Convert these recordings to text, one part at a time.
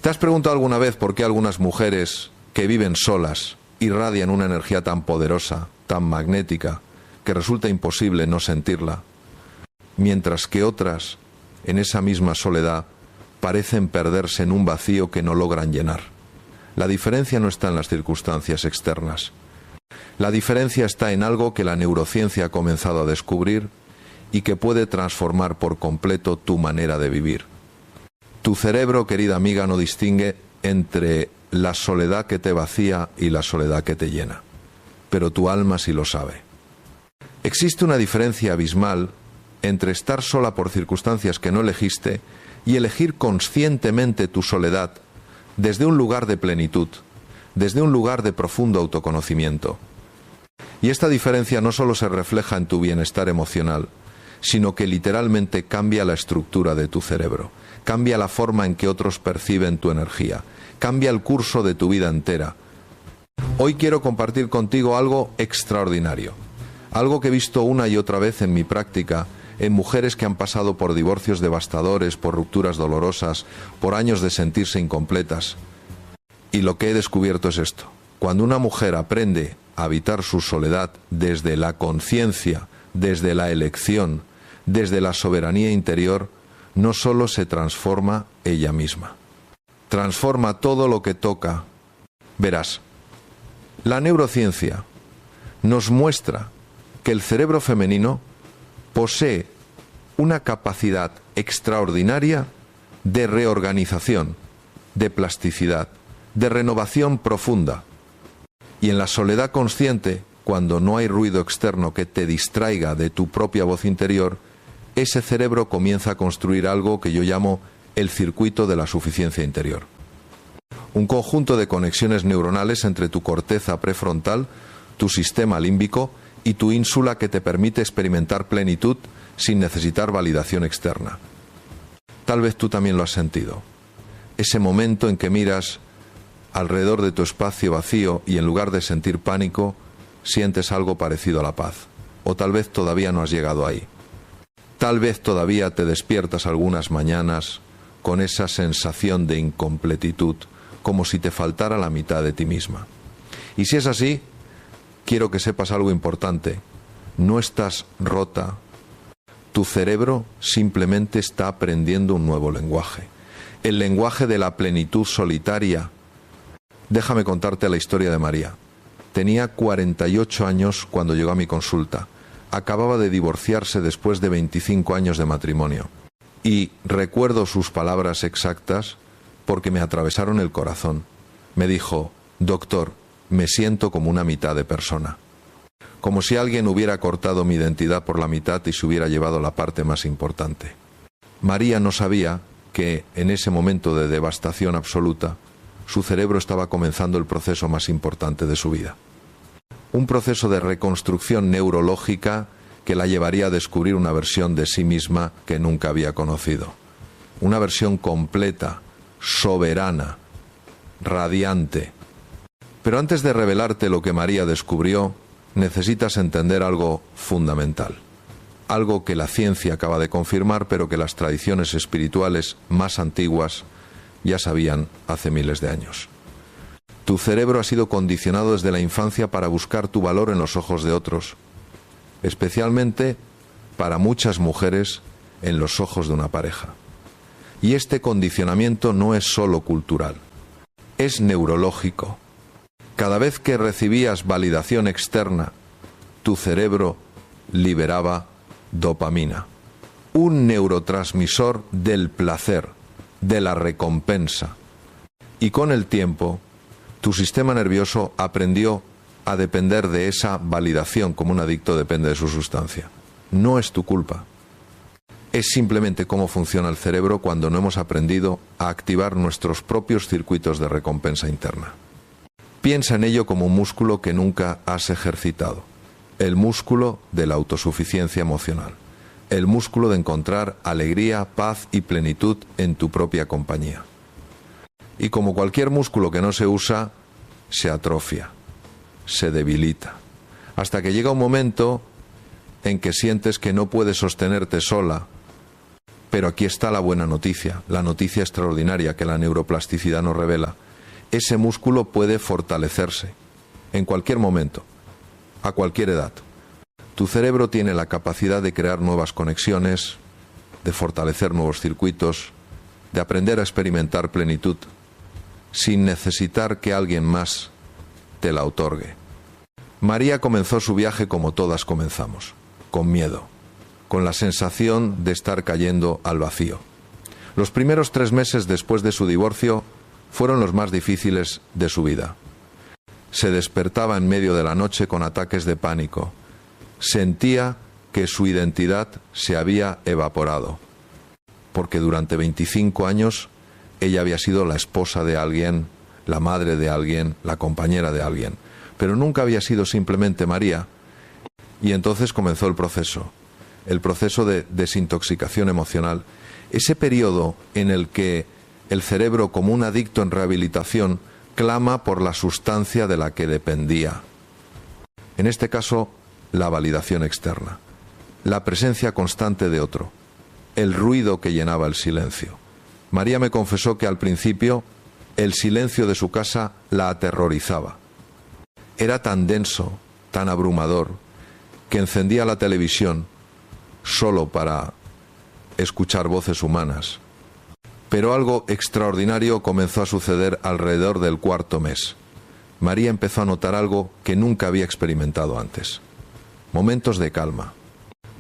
¿Te has preguntado alguna vez por qué algunas mujeres que viven solas irradian una energía tan poderosa, tan magnética, que resulta imposible no sentirla, mientras que otras, en esa misma soledad, parecen perderse en un vacío que no logran llenar? La diferencia no está en las circunstancias externas. La diferencia está en algo que la neurociencia ha comenzado a descubrir y que puede transformar por completo tu manera de vivir. Tu cerebro, querida amiga, no distingue entre la soledad que te vacía y la soledad que te llena, pero tu alma sí lo sabe. Existe una diferencia abismal entre estar sola por circunstancias que no elegiste y elegir conscientemente tu soledad desde un lugar de plenitud, desde un lugar de profundo autoconocimiento. Y esta diferencia no solo se refleja en tu bienestar emocional, sino que literalmente cambia la estructura de tu cerebro, cambia la forma en que otros perciben tu energía, cambia el curso de tu vida entera. Hoy quiero compartir contigo algo extraordinario, algo que he visto una y otra vez en mi práctica, en mujeres que han pasado por divorcios devastadores, por rupturas dolorosas, por años de sentirse incompletas. Y lo que he descubierto es esto: cuando una mujer aprende a habitar su soledad desde la conciencia, desde la elección, desde la soberanía interior, no solo se transforma ella misma, transforma todo lo que toca. Verás, la neurociencia nos muestra que el cerebro femenino posee una capacidad extraordinaria de reorganización, de plasticidad, de renovación profunda. Y en la soledad consciente, cuando no hay ruido externo que te distraiga de tu propia voz interior, ese cerebro comienza a construir algo que yo llamo el circuito de la suficiencia interior. Un conjunto de conexiones neuronales entre tu corteza prefrontal, tu sistema límbico y tu ínsula que te permite experimentar plenitud sin necesitar validación externa. Tal vez tú también lo has sentido. Ese momento en que miras alrededor de tu espacio vacío y en lugar de sentir pánico, sientes algo parecido a la paz. O tal vez todavía no has llegado ahí. Tal vez todavía te despiertas algunas mañanas con esa sensación de incompletitud, como si te faltara la mitad de ti misma. Y si es así, quiero que sepas algo importante. No estás rota. Tu cerebro simplemente está aprendiendo un nuevo lenguaje. El lenguaje de la plenitud solitaria. Déjame contarte la historia de María. Tenía 48 años cuando llegó a mi consulta. Acababa de divorciarse después de 25 años de matrimonio. Y recuerdo sus palabras exactas porque me atravesaron el corazón. Me dijo: doctor, me siento como una mitad de persona. Como si alguien hubiera cortado mi identidad por la mitad y se hubiera llevado la parte más importante. María no sabía que en ese momento de devastación absoluta, su cerebro estaba comenzando el proceso más importante de su vida. Un proceso de reconstrucción neurológica que la llevaría a descubrir una versión de sí misma que nunca había conocido. Una versión completa, soberana, radiante. Pero antes de revelarte lo que María descubrió, necesitas entender algo fundamental. Algo que la ciencia acaba de confirmar, pero que las tradiciones espirituales más antiguas ya sabían hace miles de años. Tu cerebro ha sido condicionado desde la infancia para buscar tu valor en los ojos de otros, especialmente para muchas mujeres en los ojos de una pareja. Y este condicionamiento no es solo cultural, es neurológico. Cada vez que recibías validación externa, tu cerebro liberaba dopamina, un neurotransmisor del placer, de la recompensa. Y con el tiempo, tu sistema nervioso aprendió a depender de esa validación como un adicto depende de su sustancia. No es tu culpa. Es simplemente cómo funciona el cerebro cuando no hemos aprendido a activar nuestros propios circuitos de recompensa interna. Piensa en ello como un músculo que nunca has ejercitado. El músculo de la autosuficiencia emocional. El músculo de encontrar alegría, paz y plenitud en tu propia compañía. Y como cualquier músculo que no se usa, se atrofia, se debilita, hasta que llega un momento en que sientes que no puedes sostenerte sola, Pero aquí está la buena noticia, la noticia extraordinaria que la neuroplasticidad nos revela. Ese músculo puede fortalecerse en cualquier momento, a cualquier edad. Tu cerebro tiene la capacidad de crear nuevas conexiones, de fortalecer nuevos circuitos, de aprender a experimentar plenitud, sin necesitar que alguien más te la otorgue. María comenzó su viaje como todas comenzamos, con miedo, con la sensación de estar cayendo al vacío. Los primeros 3 meses después de su divorcio fueron los más difíciles de su vida. Se despertaba en medio de la noche con ataques de pánico. Sentía que su identidad se había evaporado, porque durante 25 años ella había sido la esposa de alguien, la madre de alguien, la compañera de alguien, pero nunca había sido simplemente María. Y entonces comenzó el proceso de desintoxicación emocional, ese periodo en el que el cerebro, como un adicto en rehabilitación, clama por la sustancia de la que dependía. En este caso, la validación externa, la presencia constante de otro, el ruido que llenaba el silencio. María me confesó que al principio el silencio de su casa la aterrorizaba. Era tan denso, tan abrumador, que encendía la televisión solo para escuchar voces humanas. Pero algo extraordinario comenzó a suceder alrededor del 4.º mes. María empezó a notar algo que nunca había experimentado antes. Momentos de calma.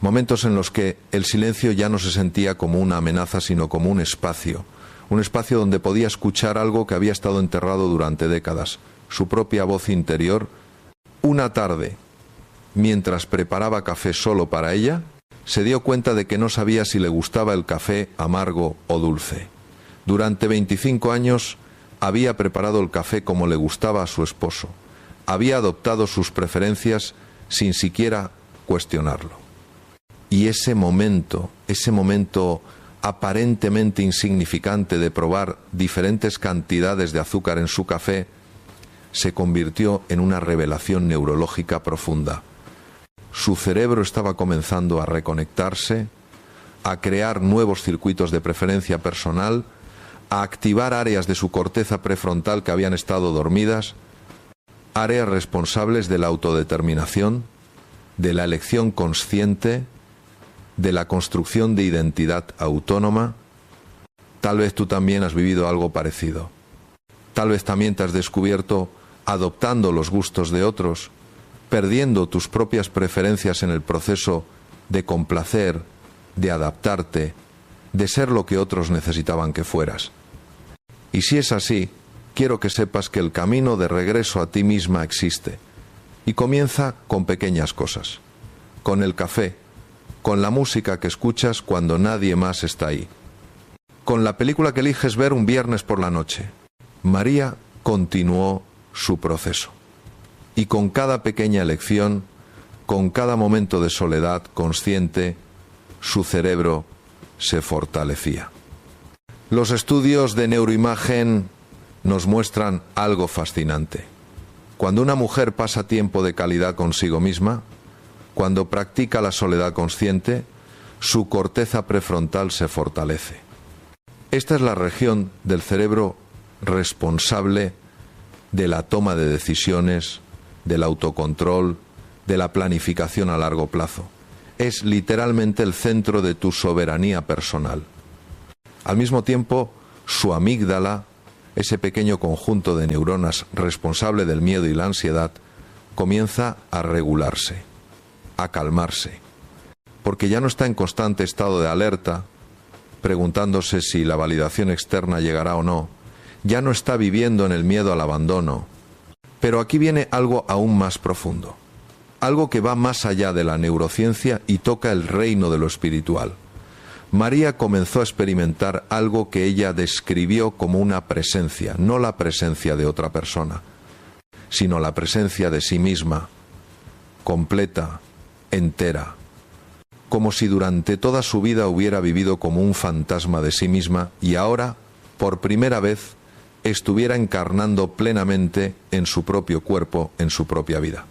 Momentos en los que el silencio ya no se sentía como una amenaza, sino como un espacio donde podía escuchar algo que había estado enterrado durante décadas, su propia voz interior. Una tarde, mientras preparaba café solo para ella, se dio cuenta de que no sabía si le gustaba el café amargo o dulce. Durante 25 años había preparado el café como le gustaba a su esposo. Había adoptado sus preferencias sin siquiera cuestionarlo. Y ese momento aparentemente insignificante de probar diferentes cantidades de azúcar en su café, se convirtió en una revelación neurológica profunda. Su cerebro estaba comenzando a reconectarse, a crear nuevos circuitos de preferencia personal, a activar áreas de su corteza prefrontal que habían estado dormidas, áreas responsables de la autodeterminación, de la elección consciente, de la construcción de identidad autónoma. Tal vez tú también has vivido algo parecido. Tal vez también te has descubierto adoptando los gustos de otros, perdiendo tus propias preferencias en el proceso de complacer, de adaptarte, de ser lo que otros necesitaban que fueras. Y si es así, quiero que sepas que el camino de regreso a ti misma existe. Y comienza con pequeñas cosas. Con el café, con la música que escuchas cuando nadie más está ahí, con la película que eliges ver un viernes por la noche. María continuó su proceso. Y con cada pequeña elección, con cada momento de soledad consciente, su cerebro se fortalecía. Los estudios de neuroimagen nos muestran algo fascinante. Cuando una mujer pasa tiempo de calidad consigo misma, cuando practica la soledad consciente, su corteza prefrontal se fortalece. Esta es la región del cerebro responsable de la toma de decisiones, del autocontrol, de la planificación a largo plazo. Es literalmente el centro de tu soberanía personal. Al mismo tiempo, su amígdala, ese pequeño conjunto de neuronas responsable del miedo y la ansiedad, comienza a regularse, a calmarse, porque ya no está en constante estado de alerta, preguntándose si la validación externa llegará o no, ya no está viviendo en el miedo al abandono. Pero aquí viene algo aún más profundo, algo que va más allá de la neurociencia y toca el reino de lo espiritual. María comenzó a experimentar algo que ella describió como una presencia, no la presencia de otra persona, sino la presencia de sí misma, completa, entera, como si durante toda su vida hubiera vivido como un fantasma de sí misma y ahora, por primera vez, estuviera encarnando plenamente en su propio cuerpo, en su propia vida.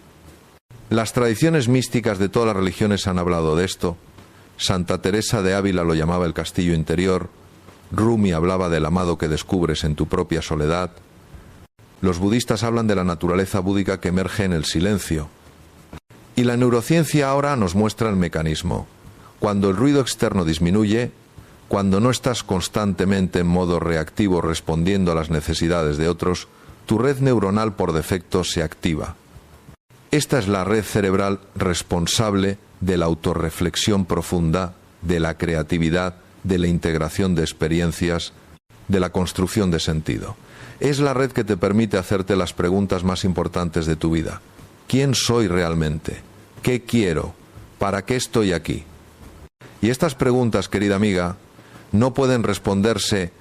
Las tradiciones místicas de todas las religiones han hablado de esto, Santa Teresa de Ávila lo llamaba el castillo interior, Rumi hablaba del amado que descubres en tu propia soledad. Los budistas hablan de la naturaleza búdica que emerge en el silencio. Y la neurociencia ahora nos muestra el mecanismo. Cuando el ruido externo disminuye, cuando no estás constantemente en modo reactivo respondiendo a las necesidades de otros, tu red neuronal por defecto se activa. Esta es la red cerebral responsable de la autorreflexión profunda, de la creatividad, de la integración de experiencias, de la construcción de sentido. Es la red que te permite hacerte las preguntas más importantes de tu vida. ¿Quién soy realmente? ¿Qué quiero? ¿Para qué estoy aquí? Y estas preguntas, querida amiga, no pueden responderse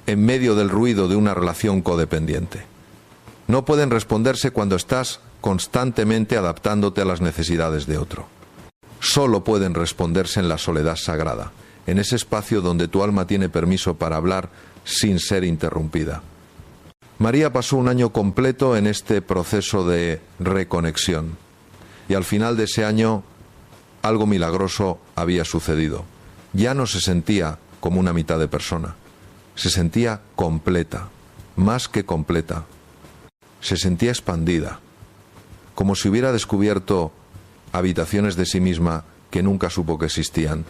en medio del ruido de una relación codependiente. No pueden responderse cuando estás constantemente adaptándote a las necesidades de otro. Solo pueden responderse en la soledad sagrada, en ese espacio donde tu alma tiene permiso para hablar sin ser interrumpida. María pasó un año completo en este proceso de reconexión, y al final de ese año algo milagroso había sucedido. Ya no se sentía como una mitad de persona, se sentía completa, más que completa. Se sentía expandida, como si hubiera descubierto habitaciones de sí misma que nunca supo que existían.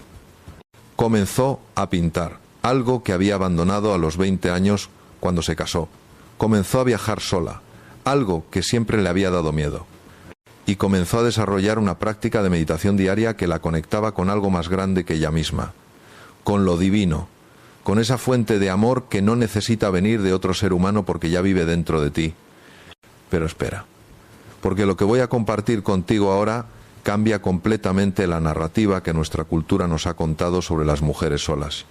Comenzó a pintar, algo que había abandonado a los 20 años cuando se casó. Comenzó a viajar sola, algo que siempre le había dado miedo. Y comenzó a desarrollar una práctica de meditación diaria que la conectaba con algo más grande que ella misma, con lo divino, con esa fuente de amor que no necesita venir de otro ser humano porque ya vive dentro de ti. Pero espera, porque lo que voy a compartir contigo ahora cambia completamente la narrativa que nuestra cultura nos ha contado sobre las mujeres solas.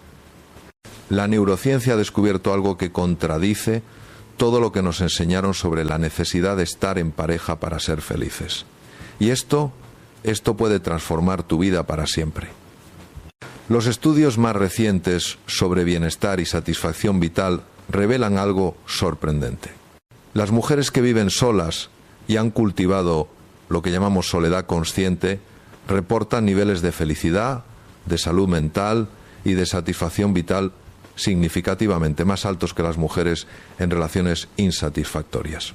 La neurociencia ha descubierto algo que contradice todo lo que nos enseñaron sobre la necesidad de estar en pareja para ser felices. Y esto puede transformar tu vida para siempre. Los estudios más recientes sobre bienestar y satisfacción vital revelan algo sorprendente. Las mujeres que viven solas y han cultivado lo que llamamos soledad consciente, reportan niveles de felicidad, de salud mental y de satisfacción vital significativamente más altos que las mujeres en relaciones insatisfactorias.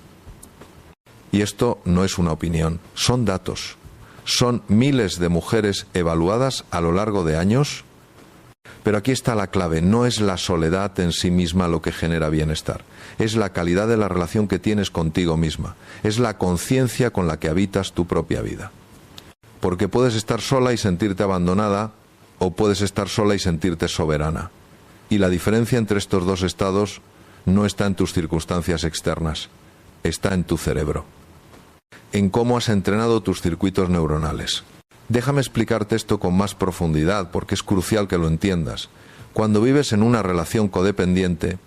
Y esto no es una opinión, son datos. Son miles de mujeres evaluadas a lo largo de años. Pero aquí está la clave, no es la soledad en sí misma lo que genera bienestar, es la calidad de la relación que tienes contigo misma, es la conciencia con la que habitas tu propia vida. Porque puedes estar sola y sentirte abandonada, o puedes estar sola y sentirte soberana. Y la diferencia entre estos dos estados no está en tus circunstancias externas, está en tu cerebro, en cómo has entrenado tus circuitos neuronales. Déjame explicarte esto con más profundidad, porque es crucial que lo entiendas. Cuando vives en una relación codependiente,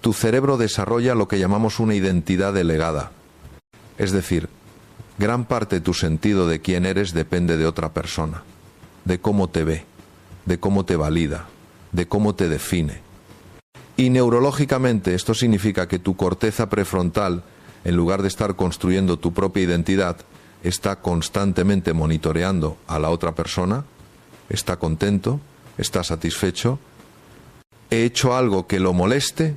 tu cerebro desarrolla lo que llamamos una identidad delegada. Es decir, gran parte de tu sentido de quién eres depende de otra persona, de cómo te ve, de cómo te valida, de cómo te define. Y neurológicamente esto significa que tu corteza prefrontal, en lugar de estar construyendo tu propia identidad, está constantemente monitoreando a la otra persona. ¿Está contento? ¿Está satisfecho? ¿He hecho algo que lo moleste?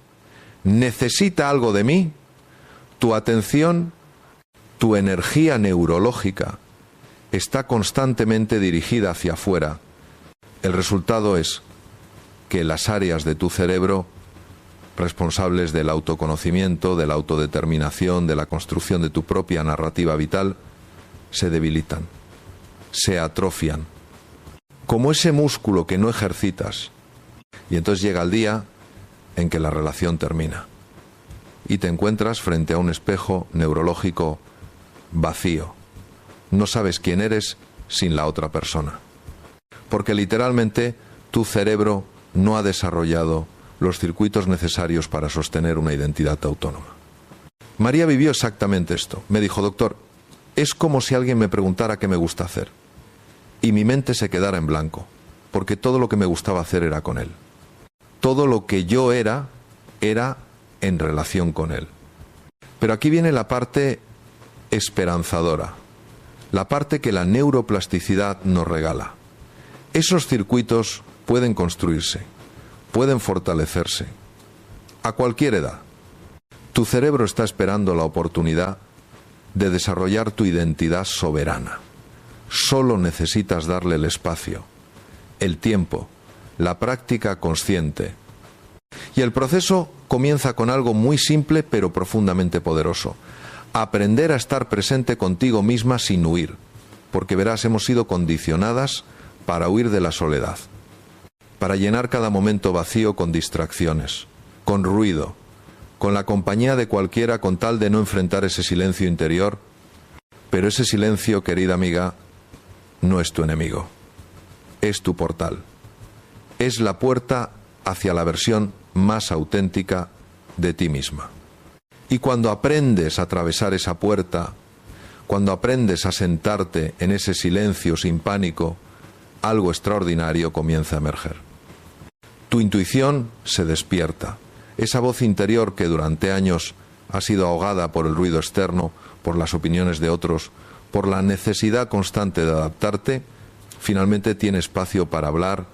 ¿Necesita algo de mí? Tu atención, tu energía neurológica está constantemente dirigida hacia afuera. El resultado es que las áreas de tu cerebro responsables del autoconocimiento, de la autodeterminación, de la construcción de tu propia narrativa vital, se debilitan, se atrofian, como ese músculo que no ejercitas. Y entonces llega el día en que la relación termina y te encuentras frente a un espejo neurológico vacío. No sabes quién eres sin la otra persona, porque literalmente tu cerebro no ha desarrollado los circuitos necesarios para sostener una identidad autónoma. María vivió exactamente esto. Me dijo: doctor, es como si alguien me preguntara qué me gusta hacer y mi mente se quedara en blanco, porque todo lo que me gustaba hacer era con él. Todo lo que yo era en relación con él. Pero aquí viene la parte esperanzadora, la parte que la neuroplasticidad nos regala. Esos circuitos pueden construirse, pueden fortalecerse, a cualquier edad. Tu cerebro está esperando la oportunidad de desarrollar tu identidad soberana. Solo necesitas darle el espacio, el tiempo, la práctica consciente. Y el proceso comienza con algo muy simple pero profundamente poderoso. Aprender a estar presente contigo misma sin huir, porque verás, hemos sido condicionadas para huir de la soledad, para llenar cada momento vacío con distracciones, con ruido, con la compañía de cualquiera con tal de no enfrentar ese silencio interior. Pero ese silencio, querida amiga, no es tu enemigo, es tu portal, es la puerta hacia la versión más auténtica de ti misma. Y cuando aprendes a atravesar esa puerta, cuando aprendes a sentarte en ese silencio sin pánico, algo extraordinario comienza a emerger. Tu intuición se despierta. Esa voz interior que durante años ha sido ahogada por el ruido externo, por las opiniones de otros, por la necesidad constante de adaptarte, finalmente tiene espacio para hablar.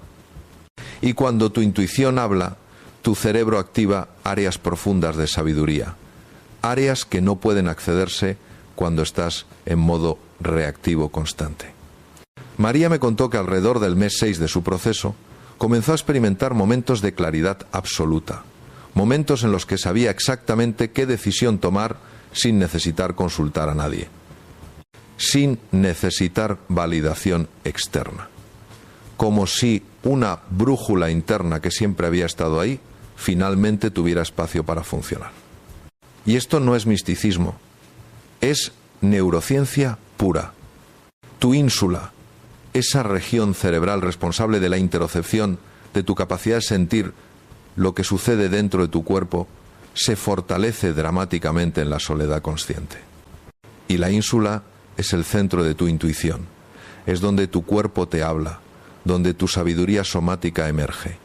Y cuando tu intuición habla, tu cerebro activa áreas profundas de sabiduría, áreas que no pueden accederse cuando estás en modo reactivo constante. María me contó que alrededor del mes 6 de su proceso comenzó a experimentar momentos de claridad absoluta, momentos en los que sabía exactamente qué decisión tomar sin necesitar consultar a nadie, sin necesitar validación externa, como si una brújula interna que siempre había estado ahí finalmente tuviera espacio para funcionar. Y esto no es misticismo, es neurociencia pura. Tu ínsula, esa región cerebral responsable de la interocepción, de tu capacidad de sentir lo que sucede dentro de tu cuerpo, se fortalece dramáticamente en la soledad consciente. Y la ínsula es el centro de tu intuición, es donde tu cuerpo te habla, donde tu sabiduría somática emerge.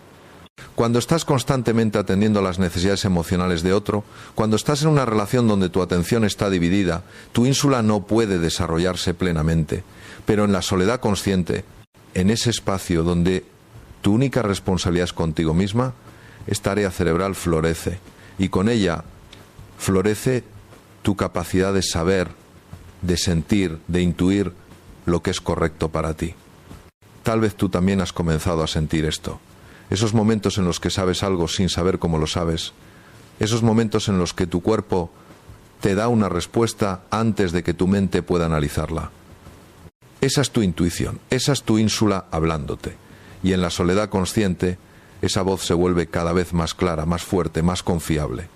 Cuando estás constantemente atendiendo a las necesidades emocionales de otro, cuando estás en una relación donde tu atención está dividida, tu ínsula no puede desarrollarse plenamente. Pero en la soledad consciente, en ese espacio donde tu única responsabilidad es contigo misma, esta área cerebral florece. Y con ella florece tu capacidad de saber, de sentir, de intuir lo que es correcto para ti. Tal vez tú también has comenzado a sentir esto. Esos momentos en los que sabes algo sin saber cómo lo sabes. Esos momentos en los que tu cuerpo te da una respuesta antes de que tu mente pueda analizarla. Esa es tu intuición, esa es tu ínsula hablándote. Y en la soledad consciente, esa voz se vuelve cada vez más clara, más fuerte, más confiable.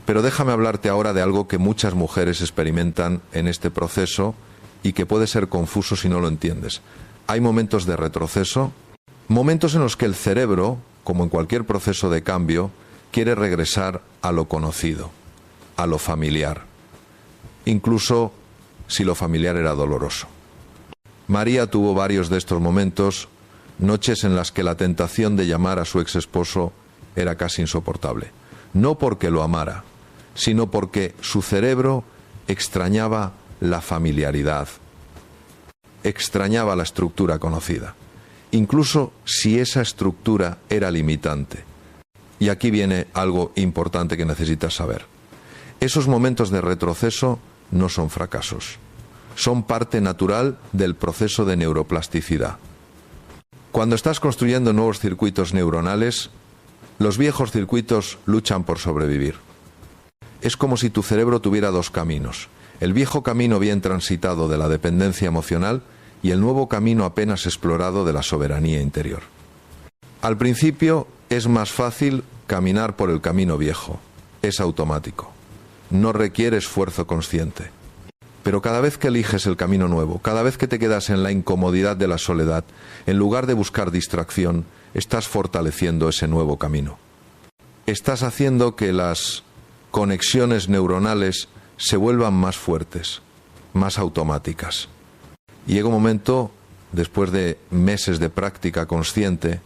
Pero déjame hablarte ahora de algo que muchas mujeres experimentan en este proceso y que puede ser confuso si no lo entiendes. Hay momentos de retroceso, momentos en los que el cerebro, como en cualquier proceso de cambio, quiere regresar a lo conocido, a lo familiar, incluso si lo familiar era doloroso. María tuvo varios de estos momentos, noches en las que la tentación de llamar a su ex esposo era casi insoportable. No porque lo amara, sino porque su cerebro extrañaba la familiaridad, extrañaba la estructura conocida, incluso si esa estructura era limitante. Y aquí viene algo importante que necesitas saber. Esos momentos de retroceso no son fracasos, son parte natural del proceso de neuroplasticidad. Cuando estás construyendo nuevos circuitos neuronales, los viejos circuitos luchan por sobrevivir. Es como si tu cerebro tuviera dos caminos, el viejo camino bien transitado de la dependencia emocional y el nuevo camino apenas explorado de la soberanía interior. Al principio es más fácil caminar por el camino viejo, es automático, no requiere esfuerzo consciente. Pero cada vez que eliges el camino nuevo, cada vez que te quedas en la incomodidad de la soledad, en lugar de buscar distracción, estás fortaleciendo ese nuevo camino. Estás haciendo que las conexiones neuronales se vuelvan más fuertes, más automáticas. Y llega un momento, después de meses de práctica consciente,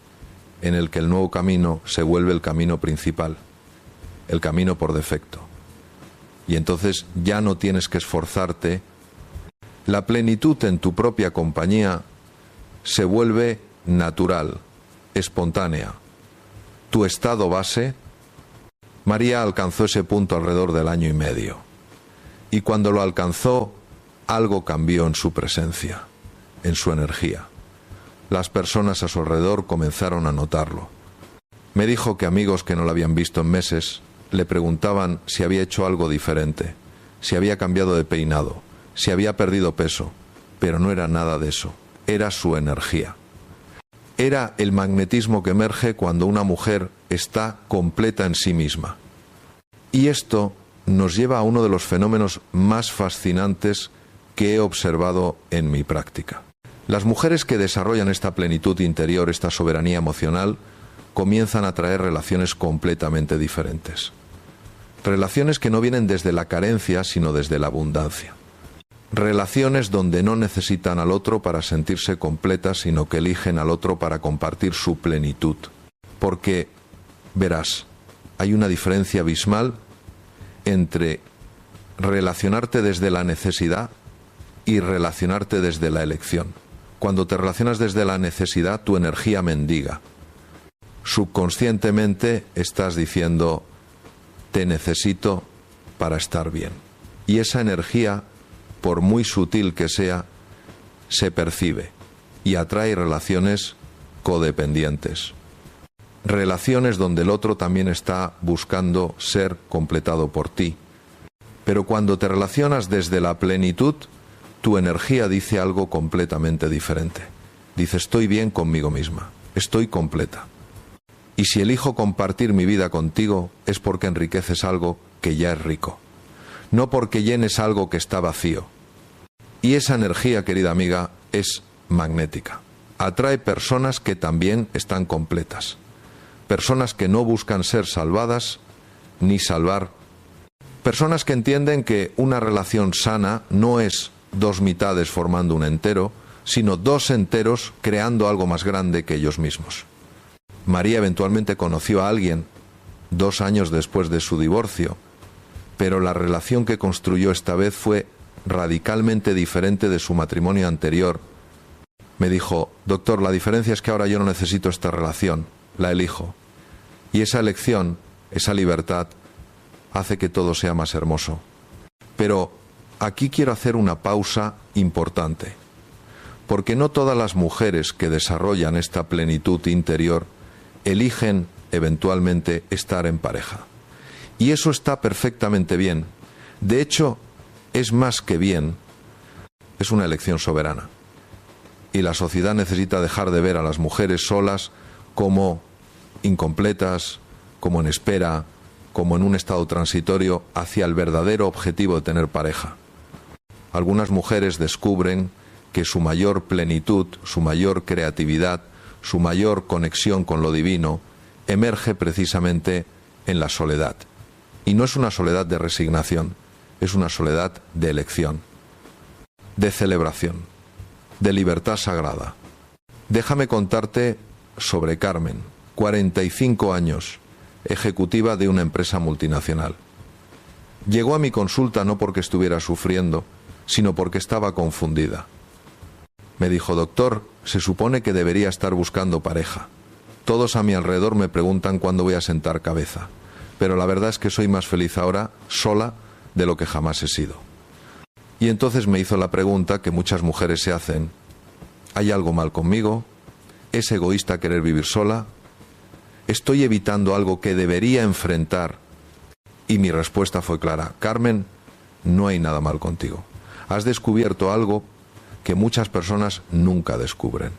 en el que el nuevo camino se vuelve el camino principal, el camino por defecto. Y entonces ya no tienes que esforzarte. La plenitud en tu propia compañía se vuelve natural, espontánea. Tu estado base. María alcanzó ese punto alrededor del 1 año y medio. Y cuando lo alcanzó, algo cambió en su presencia, en su energía. Las personas a su alrededor comenzaron a notarlo. Me dijo que amigos que no la habían visto en meses le preguntaban si había hecho algo diferente, si había cambiado de peinado, si había perdido peso, pero no era nada de eso, era su energía. Era el magnetismo que emerge cuando una mujer está completa en sí misma. Y esto nos lleva a uno de los fenómenos más fascinantes que he observado en mi práctica. Las mujeres que desarrollan esta plenitud interior, esta soberanía emocional, comienzan a traer relaciones completamente diferentes. Relaciones que no vienen desde la carencia, sino desde la abundancia. Relaciones donde no necesitan al otro para sentirse completas, sino que eligen al otro para compartir su plenitud. Porque, verás, hay una diferencia abismal entre relacionarte desde la necesidad y relacionarte desde la elección. Cuando te relacionas desde la necesidad, tu energía mendiga. Subconscientemente estás diciendo, te necesito para estar bien. Y esa energía, por muy sutil que sea, se percibe y atrae relaciones codependientes. Relaciones donde el otro también está buscando ser completado por ti. Pero cuando te relacionas desde la plenitud, tu energía dice algo completamente diferente. Dice, estoy bien conmigo misma, estoy completa. Y si elijo compartir mi vida contigo, es porque enriqueces algo que ya es rico, no porque llenes algo que está vacío. Y esa energía, querida amiga, es magnética. Atrae personas que también están completas. Personas que no buscan ser salvadas ni salvar. Personas que entienden que una relación sana no es dos mitades formando un entero, sino dos enteros creando algo más grande que ellos mismos. María eventualmente conoció a alguien 2 años después de su divorcio, pero la relación que construyó esta vez fue radicalmente diferente de su matrimonio anterior. Me dijo, doctor, la diferencia es que ahora yo no necesito esta relación, la elijo. Y esa elección, esa libertad, hace que todo sea más hermoso. Pero aquí quiero hacer una pausa importante, porque no todas las mujeres que desarrollan esta plenitud interior eligen eventualmente estar en pareja. Y eso está perfectamente bien. De hecho, es más que bien, es una elección soberana. Y la sociedad necesita dejar de ver a las mujeres solas como incompletas, como en espera, como en un estado transitorio hacia el verdadero objetivo de tener pareja. Algunas mujeres descubren que su mayor plenitud, su mayor creatividad, su mayor conexión con lo divino emerge precisamente en la soledad. Y no es una soledad de resignación, es una soledad de elección, de celebración, de libertad sagrada. Déjame contarte sobre Carmen, 45 años, ejecutiva de una empresa multinacional. Llegó a mi consulta no porque estuviera sufriendo, sino porque estaba confundida. Me dijo, doctor, se supone que debería estar buscando pareja. Todos a mi alrededor me preguntan cuándo voy a sentar cabeza, pero la verdad es que soy más feliz ahora sola de lo que jamás he sido. Y entonces me hizo la pregunta que muchas mujeres se hacen, ¿hay algo mal conmigo? ¿Es egoísta querer vivir sola? ¿Estoy evitando algo que debería enfrentar? Y mi respuesta fue clara, Carmen, no hay nada mal contigo. Has descubierto algo que muchas personas nunca descubren.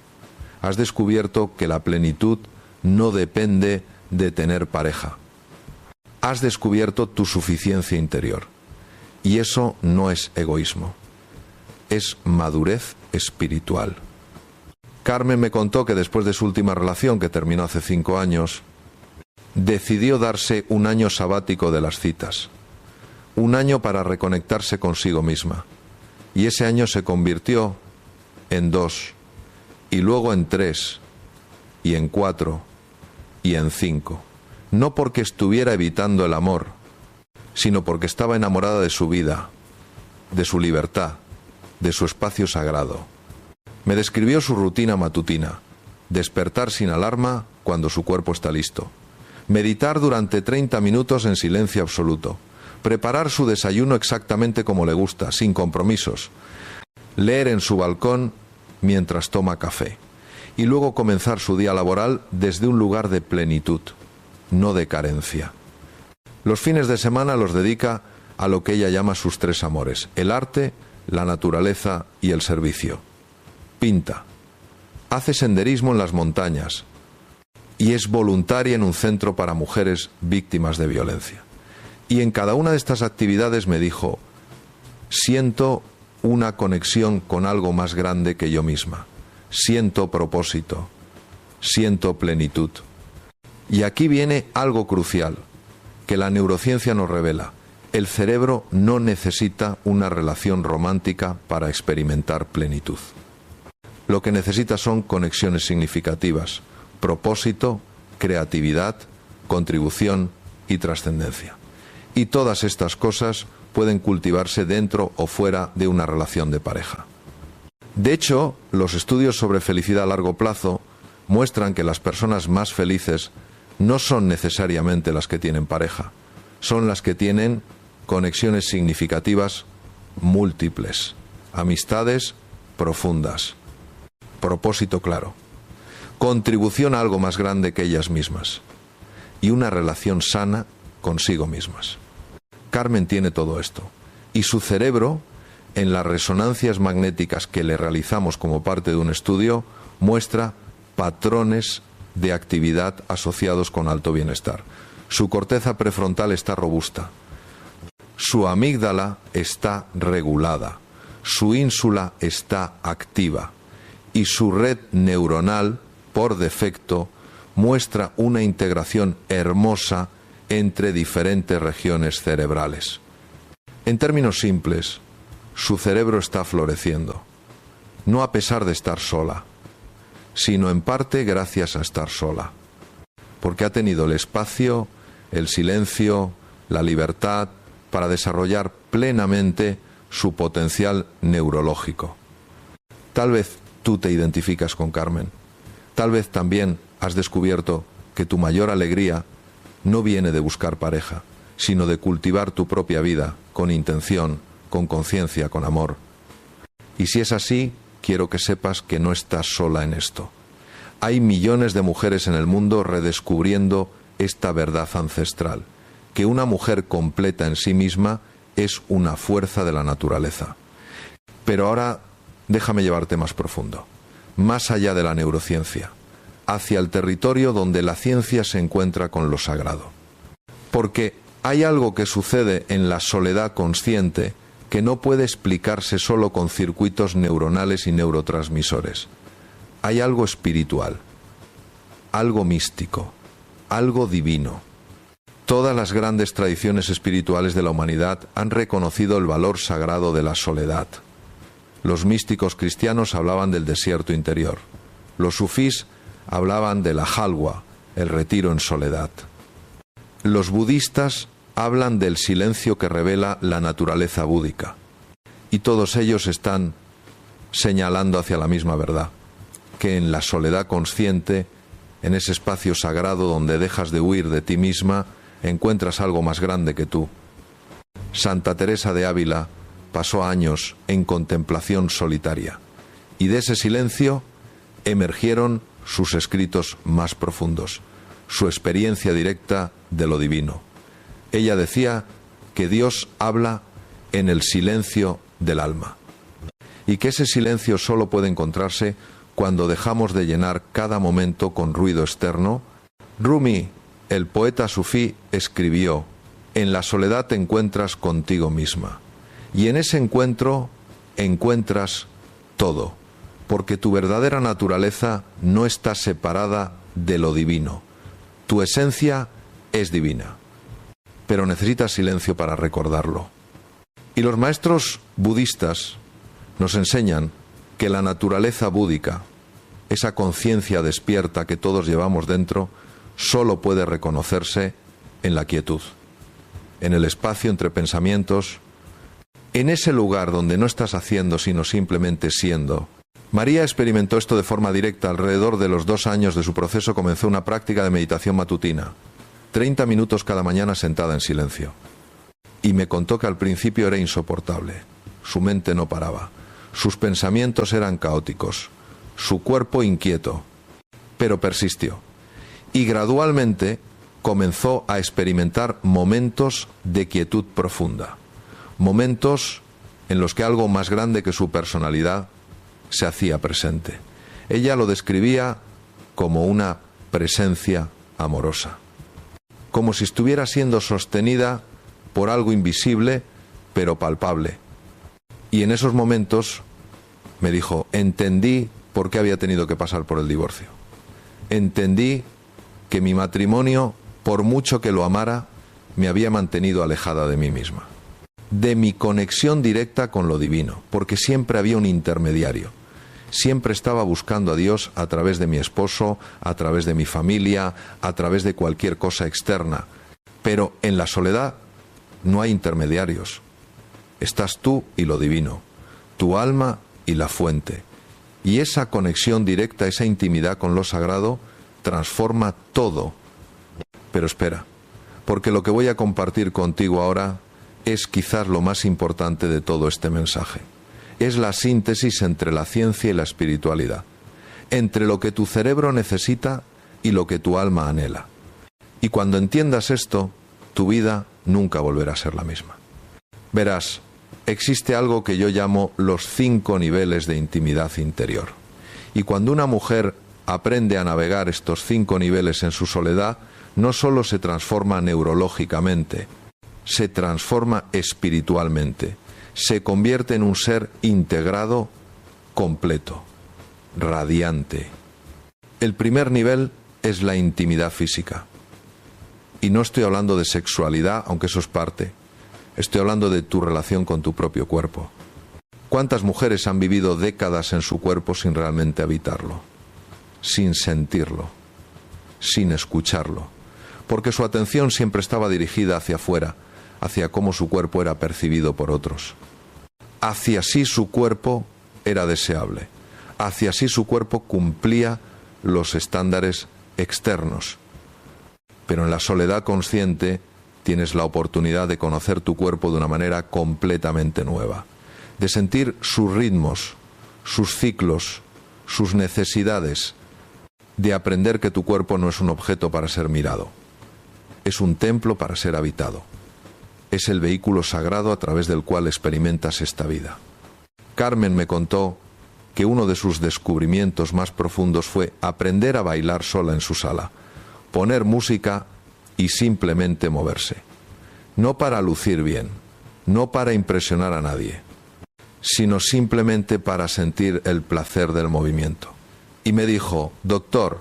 Has descubierto que la plenitud no depende de tener pareja. Has descubierto tu suficiencia interior. Y eso no es egoísmo, es madurez espiritual. Carmen me contó que después de su última relación, que terminó hace 5 años, decidió darse un año sabático de las citas. Un año para reconectarse consigo misma. Y ese año se convirtió en 2, y luego en 3, y en 4, y en 5. No porque estuviera evitando el amor, sino porque estaba enamorada de su vida, de su libertad, de su espacio sagrado. Me describió su rutina matutina. despertar sin alarma cuando su cuerpo está listo, meditar durante 30 minutos en silencio absoluto, preparar su desayuno exactamente como le gusta, sin compromisos, leer en su balcón mientras toma café y luego comenzar su día laboral desde un lugar de plenitud, no de carencia. Los fines de semana los dedica a lo que ella llama sus tres amores: el arte, la naturaleza y el servicio. Pinta, hace senderismo en las montañas y es voluntaria en un centro para mujeres víctimas de violencia. Y en cada una de estas actividades me dijo: siento una conexión con algo más grande que yo misma, siento propósito, siento plenitud. Y aquí viene algo crucial que la neurociencia nos revela: el cerebro no necesita una relación romántica para experimentar plenitud. Lo que necesita son conexiones significativas, propósito, creatividad, contribución y trascendencia. Y todas estas cosas pueden cultivarse dentro o fuera de una relación de pareja. De hecho, los estudios sobre felicidad a largo plazo muestran que las personas más felices no son necesariamente las que tienen pareja, son las que tienen conexiones significativas múltiples, amistades profundas, propósito claro, contribución a algo más grande que ellas mismas y una relación sana consigo mismas. Carmen tiene todo esto y su cerebro, en las resonancias magnéticas que le realizamos como parte de un estudio, muestra patrones de actividad asociados con alto bienestar. Su corteza prefrontal está robusta, su amígdala está regulada, su ínsula está activa y su red neuronal, por defecto, muestra una integración hermosa entre diferentes regiones cerebrales. En términos simples, su cerebro está floreciendo, no a pesar de estar sola, sino en parte gracias a estar sola, porque ha tenido el espacio, el silencio, la libertad para desarrollar plenamente su potencial neurológico. Tal vez tú te identificas con Carmen, tal vez también has descubierto que tu mayor alegría no viene de buscar pareja, sino de cultivar tu propia vida con intención, con conciencia, con amor. Y si es así, quiero que sepas que no estás sola en esto. Hay millones de mujeres en el mundo redescubriendo esta verdad ancestral, que una mujer completa en sí misma es una fuerza de la naturaleza. Pero ahora déjame llevarte más profundo, más allá de la neurociencia, hacia el territorio donde la ciencia se encuentra con lo sagrado. Porque hay algo que sucede en la soledad consciente que no puede explicarse solo con circuitos neuronales y neurotransmisores. Hay algo espiritual, algo místico, algo divino. Todas las grandes tradiciones espirituales de la humanidad han reconocido el valor sagrado de la soledad. Los místicos cristianos hablaban del desierto interior. Los sufís hablaban de la halwa, el retiro en soledad. Los budistas hablan del silencio que revela la naturaleza búdica. Y todos ellos están señalando hacia la misma verdad, que en la soledad consciente, en ese espacio sagrado donde dejas de huir de ti misma, encuentras algo más grande que tú. Santa Teresa de Ávila pasó años en contemplación solitaria, y de ese silencio emergieron sus escritos más profundos, su experiencia directa de lo divino. Ella decía que Dios habla en el silencio del alma, y que ese silencio solo puede encontrarse cuando dejamos de llenar cada momento con ruido externo. Rumi, el poeta sufí, escribió: en la soledad te encuentras contigo misma, y en ese encuentro encuentras todo, porque tu verdadera naturaleza no está separada de lo divino. Tu esencia es divina, pero necesitas silencio para recordarlo. Y los maestros budistas nos enseñan que la naturaleza búdica, esa conciencia despierta que todos llevamos dentro, solo puede reconocerse en la quietud, en el espacio entre pensamientos, en ese lugar donde no estás haciendo sino simplemente siendo, María experimentó esto de forma directa. Alrededor de los 2 años de su proceso comenzó una práctica de meditación matutina, 30 minutos cada mañana sentada en silencio. Y me contó que al principio era insoportable. Su mente no paraba. Sus pensamientos eran caóticos. Su cuerpo inquieto. Pero persistió. Y gradualmente comenzó a experimentar momentos de quietud profunda. Momentos en los que algo más grande que su personalidad se hacía presente. Ella lo describía como una presencia amorosa. Como si estuviera siendo sostenida por algo invisible, pero palpable. Y en esos momentos me dijo, entendí por qué había tenido que pasar por el divorcio. Entendí que mi matrimonio, por mucho que lo amara, me había mantenido alejada de mí misma. De mi conexión directa con lo divino, porque siempre había un intermediario. Siempre estaba buscando a Dios a través de mi esposo, a través de mi familia, a través de cualquier cosa externa. Pero en la soledad no hay intermediarios. Estás tú y lo divino, tu alma y la fuente. Y esa conexión directa, esa intimidad con lo sagrado, transforma todo. Pero espera, porque lo que voy a compartir contigo ahora es quizás lo más importante de todo este mensaje. Es la síntesis entre la ciencia y la espiritualidad, entre lo que tu cerebro necesita y lo que tu alma anhela. Y cuando entiendas esto, tu vida nunca volverá a ser la misma. Verás, existe algo que yo llamo los 5 niveles de intimidad interior. Y cuando una mujer aprende a navegar estos 5 niveles en su soledad, no solo se transforma neurológicamente, se transforma espiritualmente. Se convierte en un ser integrado, completo, radiante. El primer nivel es la intimidad física. Y no estoy hablando de sexualidad, aunque eso es parte. Estoy hablando de tu relación con tu propio cuerpo. ¿Cuántas mujeres han vivido décadas en su cuerpo sin realmente habitarlo? Sin sentirlo, sin escucharlo. Porque su atención siempre estaba dirigida hacia afuera, hacia cómo su cuerpo era percibido por otros. Hacia sí su cuerpo era deseable. Hacia sí su cuerpo cumplía los estándares externos. Pero en la soledad consciente tienes la oportunidad de conocer tu cuerpo de una manera completamente nueva. De sentir sus ritmos, sus ciclos, sus necesidades. De aprender que tu cuerpo no es un objeto para ser mirado. Es un templo para ser habitado. Es el vehículo sagrado a través del cual experimentas esta vida. Carmen me contó que uno de sus descubrimientos más profundos fue aprender a bailar sola en su sala, poner música y simplemente moverse. No para lucir bien, no para impresionar a nadie, sino simplemente para sentir el placer del movimiento. Y me dijo, doctor,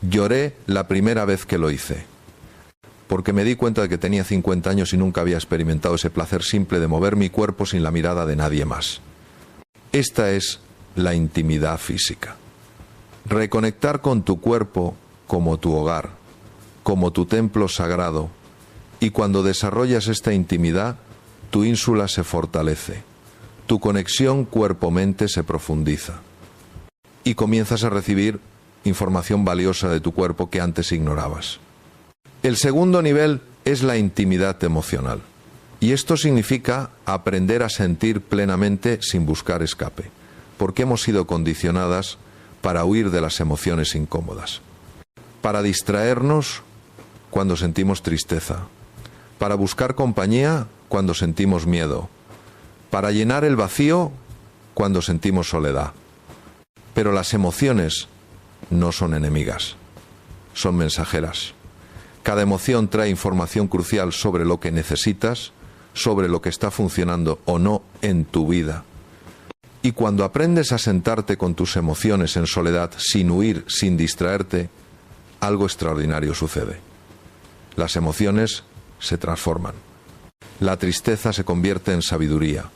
lloré la primera vez que lo hice. Porque me di cuenta de que tenía 50 años y nunca había experimentado ese placer simple de mover mi cuerpo sin la mirada de nadie más. Esta es la intimidad física. Reconectar con tu cuerpo como tu hogar, como tu templo sagrado, y cuando desarrollas esta intimidad, tu ínsula se fortalece, tu conexión cuerpo-mente se profundiza, y comienzas a recibir información valiosa de tu cuerpo que antes ignorabas. El segundo nivel es la intimidad emocional. Y esto significa aprender a sentir plenamente sin buscar escape, porque hemos sido condicionadas para huir de las emociones incómodas, para distraernos cuando sentimos tristeza, para buscar compañía cuando sentimos miedo, para llenar el vacío cuando sentimos soledad. Pero las emociones no son enemigas, son mensajeras. Cada emoción trae información crucial sobre lo que necesitas, sobre lo que está funcionando o no en tu vida. Y cuando aprendes a sentarte con tus emociones en soledad, sin huir, sin distraerte, algo extraordinario sucede. Las emociones se transforman. La tristeza se convierte en sabiduría.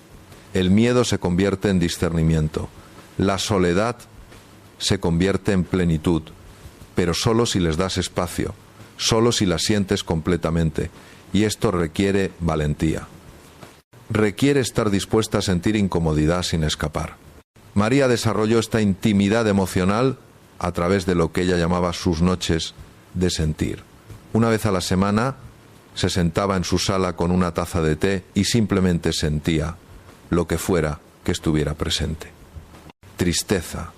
El miedo se convierte en discernimiento. La soledad se convierte en plenitud, pero solo si les das espacio. Solo si la sientes completamente, y esto requiere valentía. Requiere estar dispuesta a sentir incomodidad sin escapar. María desarrolló esta intimidad emocional a través de lo que ella llamaba sus noches de sentir. Una vez a la semana se sentaba en su sala con una taza de té y simplemente sentía lo que fuera que estuviera presente. Tristeza,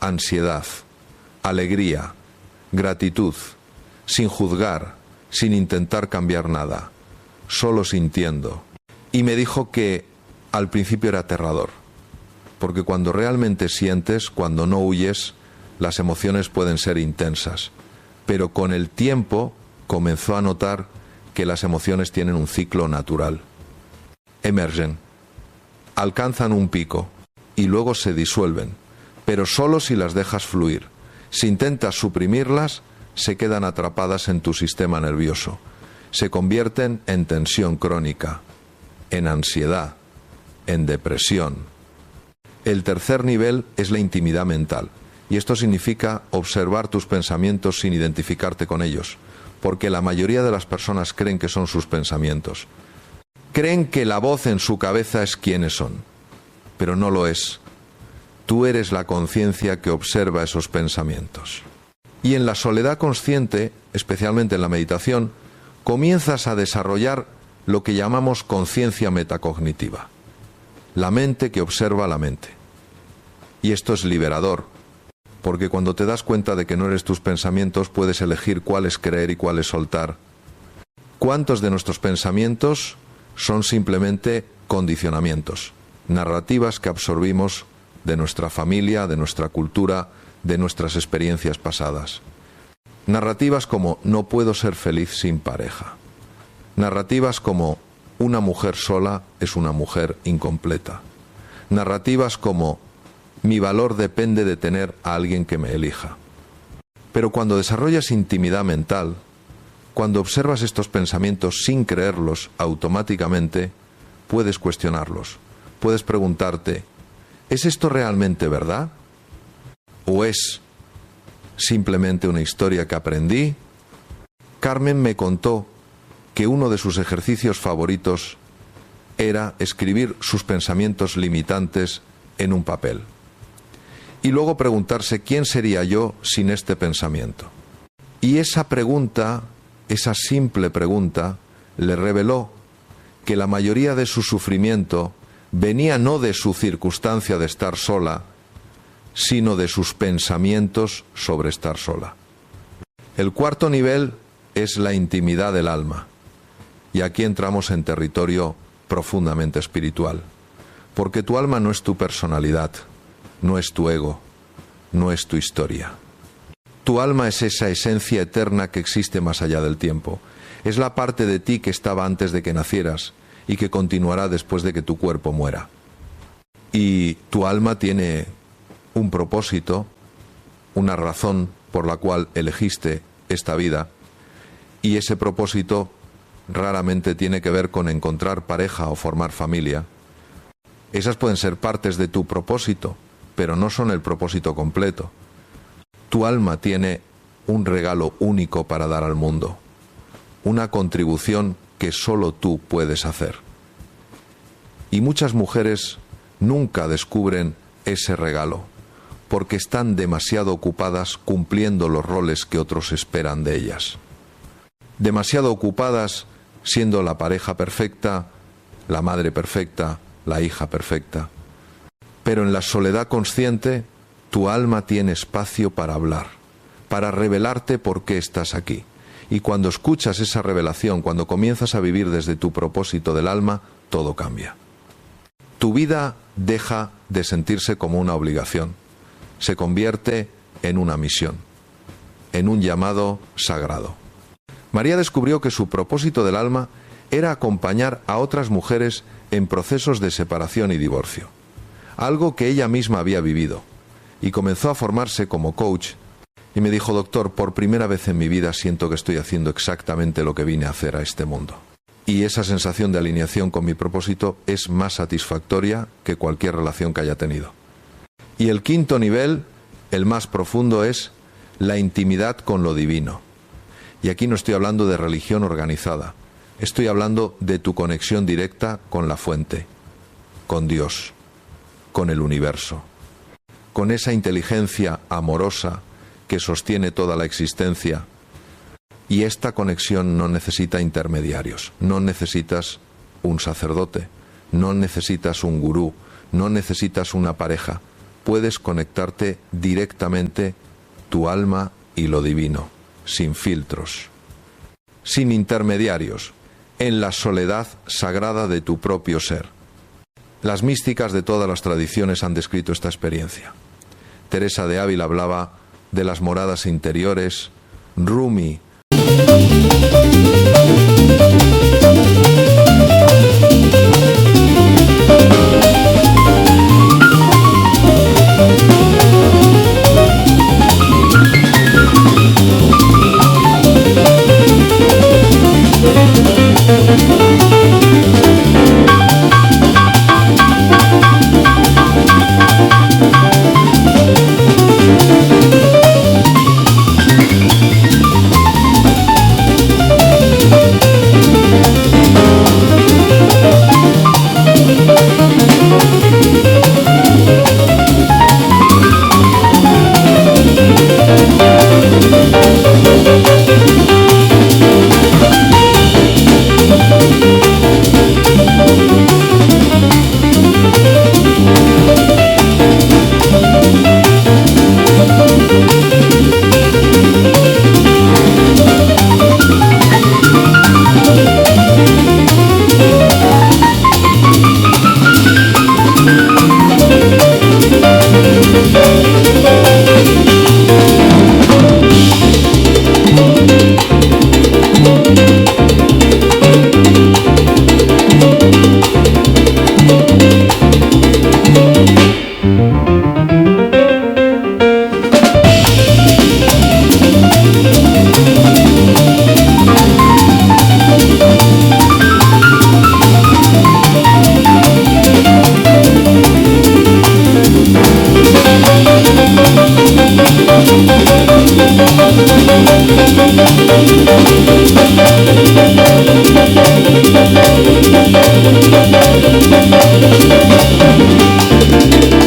ansiedad, alegría, gratitud, sin juzgar, sin intentar cambiar nada, solo sintiendo. Y me dijo que al principio era aterrador, porque cuando realmente sientes, cuando no huyes, las emociones pueden ser intensas. Pero con el tiempo comenzó a notar que las emociones tienen un ciclo natural. Emergen, alcanzan un pico y luego se disuelven, pero solo si las dejas fluir. Si intentas suprimirlas, se quedan atrapadas en tu sistema nervioso. Se convierten en tensión crónica, en ansiedad, en depresión. El tercer nivel es la intimidad mental. Y esto significa observar tus pensamientos sin identificarte con ellos, porque la mayoría de las personas creen que son sus pensamientos. Creen que la voz en su cabeza es quienes son, pero no lo es. Tú eres la conciencia que observa esos pensamientos. Y en la soledad consciente, especialmente en la meditación, comienzas a desarrollar lo que llamamos conciencia metacognitiva, la mente que observa la mente. Y esto es liberador, porque cuando te das cuenta de que no eres tus pensamientos, puedes elegir cuáles creer y cuáles soltar. ¿Cuántos de nuestros pensamientos son simplemente condicionamientos, narrativas que absorbimos de nuestra familia, de nuestra cultura, de nuestras experiencias pasadas? Narrativas como no puedo ser feliz sin pareja. Narrativas como una mujer sola es una mujer incompleta. Narrativas como mi valor depende de tener a alguien que me elija. Pero cuando desarrollas intimidad mental, cuando observas estos pensamientos sin creerlos automáticamente, puedes cuestionarlos. Puedes preguntarte, ¿es esto realmente verdad? ¿O es simplemente una historia que aprendí? Carmen me contó que uno de sus ejercicios favoritos era escribir sus pensamientos limitantes en un papel. Y luego preguntarse quién sería yo sin este pensamiento. Y esa pregunta, esa simple pregunta, le reveló que la mayoría de su sufrimiento venía no de su circunstancia de estar sola, sino de sus pensamientos sobre estar sola. El cuarto nivel es la intimidad del alma. Y aquí entramos en territorio profundamente espiritual. Porque tu alma no es tu personalidad, no es tu ego, no es tu historia. Tu alma es esa esencia eterna que existe más allá del tiempo. Es la parte de ti que estaba antes de que nacieras y que continuará después de que tu cuerpo muera. Y tu alma tiene un propósito, una razón por la cual elegiste esta vida, y ese propósito raramente tiene que ver con encontrar pareja o formar familia. Esas pueden ser partes de tu propósito, pero no son el propósito completo. Tu alma tiene un regalo único para dar al mundo, una contribución que solo tú puedes hacer. Y muchas mujeres nunca descubren ese regalo, porque están demasiado ocupadas cumpliendo los roles que otros esperan de ellas. Demasiado ocupadas siendo la pareja perfecta, la madre perfecta, la hija perfecta. Pero en la soledad consciente, tu alma tiene espacio para hablar, para revelarte por qué estás aquí. Y cuando escuchas esa revelación, cuando comienzas a vivir desde tu propósito del alma, todo cambia. Tu vida deja de sentirse como una obligación, se convierte en una misión, en un llamado sagrado. María descubrió que su propósito del alma era acompañar a otras mujeres en procesos de separación y divorcio, algo que ella misma había vivido, y comenzó a formarse como coach. Y me dijo, doctor, por primera vez en mi vida siento que estoy haciendo exactamente lo que vine a hacer a este mundo. Y esa sensación de alineación con mi propósito es más satisfactoria que cualquier relación que haya tenido. Y el quinto nivel, el más profundo, es la intimidad con lo divino. Y aquí no estoy hablando de religión organizada, estoy hablando de tu conexión directa con la fuente, con Dios, con el universo, con esa inteligencia amorosa que sostiene toda la existencia. Y esta conexión no necesita intermediarios, no necesitas un sacerdote, no necesitas un gurú, no necesitas una pareja. Puedes conectarte directamente tu alma y lo divino, sin filtros, sin intermediarios, en la soledad sagrada de tu propio ser. Las místicas de todas las tradiciones han descrito esta experiencia. Teresa de Ávila hablaba de las moradas interiores, Rumi Thank you.